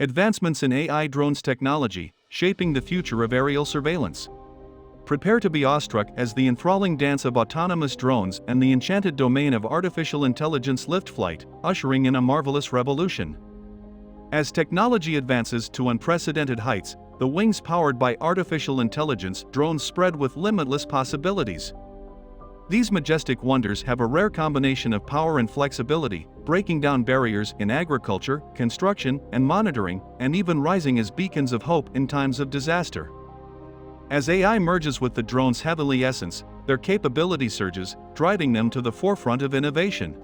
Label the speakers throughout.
Speaker 1: Advancements in AI drones technology, shaping the future of aerial surveillance. Prepare to be awestruck as the enthralling dance of autonomous drones and the enchanted domain of artificial intelligence lift flight, ushering in a marvelous revolution. As technology advances to unprecedented heights, the wings powered by artificial intelligence drones spread with limitless possibilities. These majestic wonders have a rare combination of power and flexibility, breaking down barriers in agriculture, construction, and monitoring, and even rising as beacons of hope in times of disaster. As AI merges with the drone's heavenly essence, their capability surges, driving them to the forefront of innovation.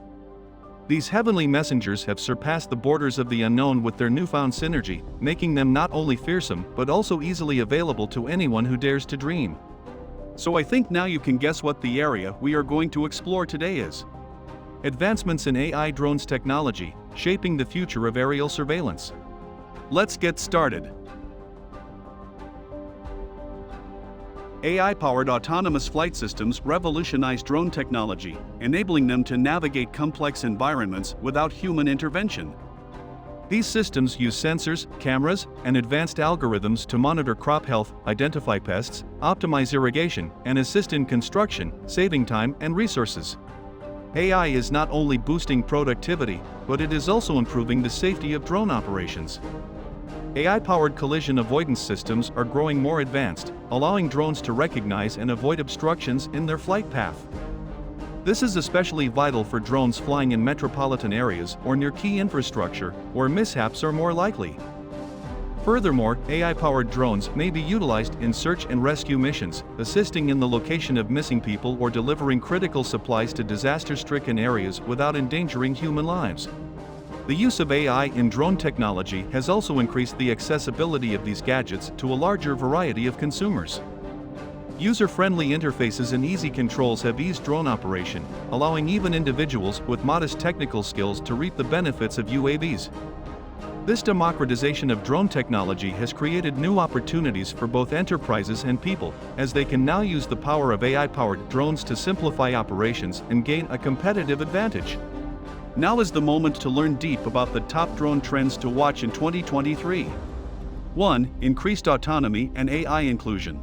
Speaker 1: These heavenly messengers have surpassed the borders of the unknown with their newfound synergy, making them not only fearsome but also easily available to anyone who dares to dream. So I think now you can guess what the area we are going to explore today is. Advancements in AI drones technology, shaping the future of aerial surveillance. Let's get started. AI-powered autonomous flight systems revolutionize drone technology, enabling them to navigate complex environments without human intervention. These systems use sensors, cameras, and advanced algorithms to monitor crop health, identify pests, optimize irrigation, and assist in construction, saving time and resources. AI is not only boosting productivity, but it is also improving the safety of drone operations. AI-powered collision avoidance systems are growing more advanced, allowing drones to recognize and avoid obstructions in their flight path. This is especially vital for drones flying in metropolitan areas or near key infrastructure, where mishaps are more likely. Furthermore, AI-powered drones may be utilized in search and rescue missions, assisting in the location of missing people or delivering critical supplies to disaster-stricken areas without endangering human lives. The use of AI in drone technology has also increased the accessibility of these gadgets to a larger variety of consumers. User-friendly interfaces and easy controls have eased drone operation, allowing even individuals with modest technical skills to reap the benefits of UAVs. This democratization of drone technology has created new opportunities for both enterprises and people, as they can now use the power of AI-powered drones to simplify operations and gain a competitive advantage. Now is the moment to learn deep about the top drone trends to watch in 2023. 1. Increased autonomy and AI inclusion.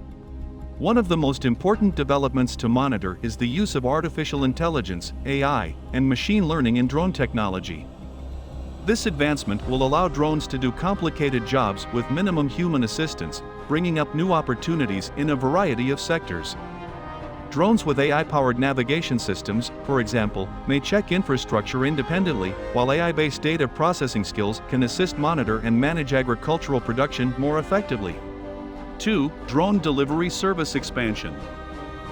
Speaker 1: One of the most important developments to monitor is the use of artificial intelligence, AI, and machine learning in drone technology. This advancement will allow drones to do complicated jobs with minimum human assistance, bringing up new opportunities in a variety of sectors. Drones with AI-powered navigation systems, for example, may check infrastructure independently, while AI-based data processing skills can assist monitor and manage agricultural production more effectively. 2. Drone delivery service expansion.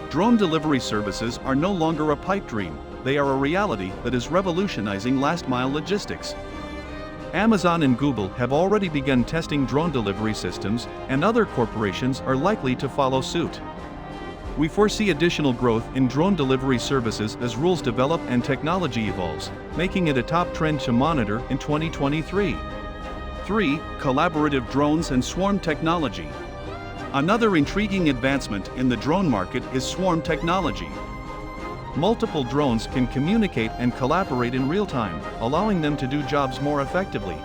Speaker 1: Drone delivery services are no longer a pipe dream, they are a reality that is revolutionizing last-mile logistics. Amazon and Google have already begun testing drone delivery systems, and other corporations are likely to follow suit. We foresee additional growth in drone delivery services as rules develop and technology evolves, making it a top trend to monitor in 2023. 3. Collaborative drones and swarm technology. Another intriguing advancement in the drone market is swarm technology. Multiple drones can communicate and collaborate in real time, allowing them to do jobs more effectively.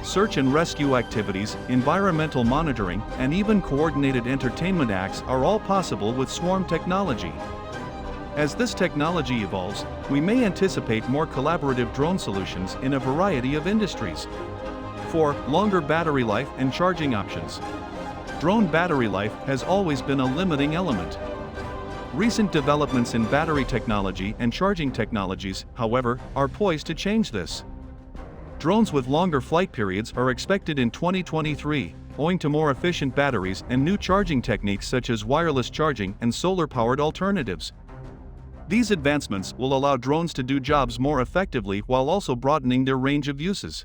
Speaker 1: Search and rescue activities, environmental monitoring, and even coordinated entertainment acts are all possible with swarm technology. As this technology evolves, we may anticipate more collaborative drone solutions in a variety of industries. 4. Longer battery life and charging options. Drone battery life has always been a limiting element. Recent developments in battery technology and charging technologies, however, are poised to change this. Drones with longer flight periods are expected in 2023, owing to more efficient batteries and new charging techniques such as wireless charging and solar-powered alternatives. These advancements will allow drones to do jobs more effectively while also broadening their range of uses.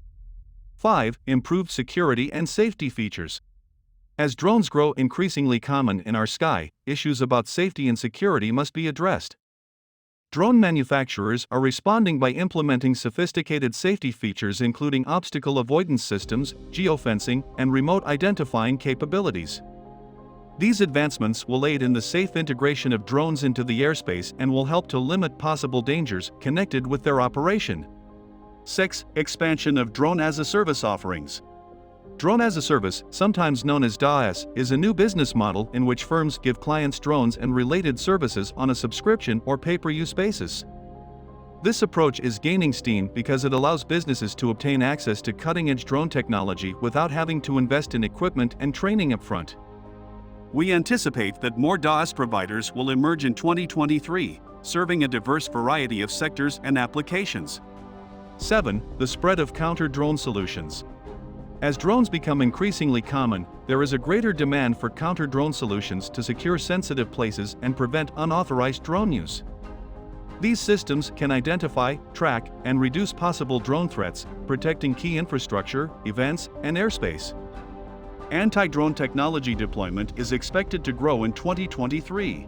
Speaker 1: 5. Improved security and safety features. As drones grow increasingly common in our sky, issues about safety and security must be addressed. Drone manufacturers are responding by implementing sophisticated safety features including obstacle avoidance systems, geofencing, and remote identifying capabilities. These advancements will aid in the safe integration of drones into the airspace and will help to limit possible dangers connected with their operation. 6. Expansion of drone-as-a-service offerings. Drone as a Service, sometimes known as DaaS, is a new business model in which firms give clients drones and related services on a subscription or pay-per-use basis. This approach is gaining steam because it allows businesses to obtain access to cutting-edge drone technology without having to invest in equipment and training upfront. We anticipate that more DaaS providers will emerge in 2023, serving a diverse variety of sectors and applications. 7. The spread of counter-drone solutions. As drones become increasingly common, there is a greater demand for counter-drone solutions to secure sensitive places and prevent unauthorized drone use. These systems can identify, track, and reduce possible drone threats, protecting key infrastructure, events, and airspace. Anti-drone technology deployment is expected to grow in 2023.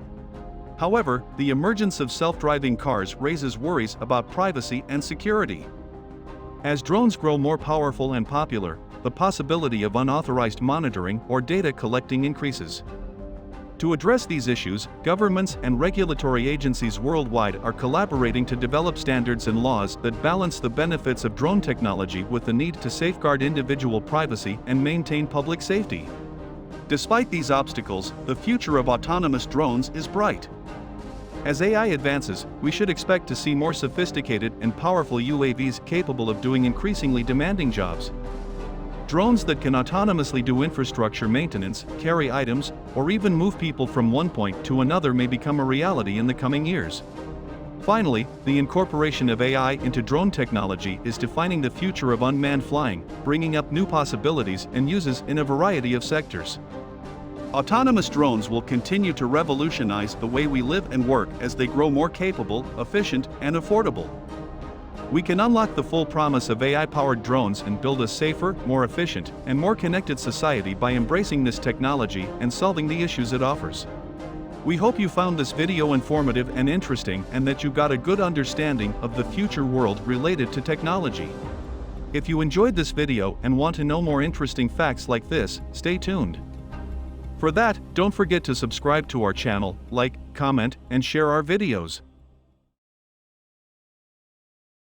Speaker 1: However, the emergence of self-driving cars raises worries about privacy and security. As drones grow more powerful and popular, the possibility of unauthorized monitoring or data collecting increases. To address these issues, governments and regulatory agencies worldwide are collaborating to develop standards and laws that balance the benefits of drone technology with the need to safeguard individual privacy and maintain public safety. Despite these obstacles, the future of autonomous drones is bright. As AI advances, we should expect to see more sophisticated and powerful UAVs capable of doing increasingly demanding jobs. Drones that can autonomously do infrastructure maintenance, carry items, or even move people from one point to another may become a reality in the coming years. Finally, the incorporation of AI into drone technology is defining the future of unmanned flying, bringing up new possibilities and uses in a variety of sectors. Autonomous drones will continue to revolutionize the way we live and work as they grow more capable, efficient, and affordable. We can unlock the full promise of AI-powered drones and build a safer, more efficient, and more connected society by embracing this technology and solving the issues it offers. We hope you found this video informative and interesting and that you got a good understanding of the future world related to technology. If you enjoyed this video and want to know more interesting facts like this, stay tuned. For that, don't forget to subscribe to our channel, like, comment, and share our videos.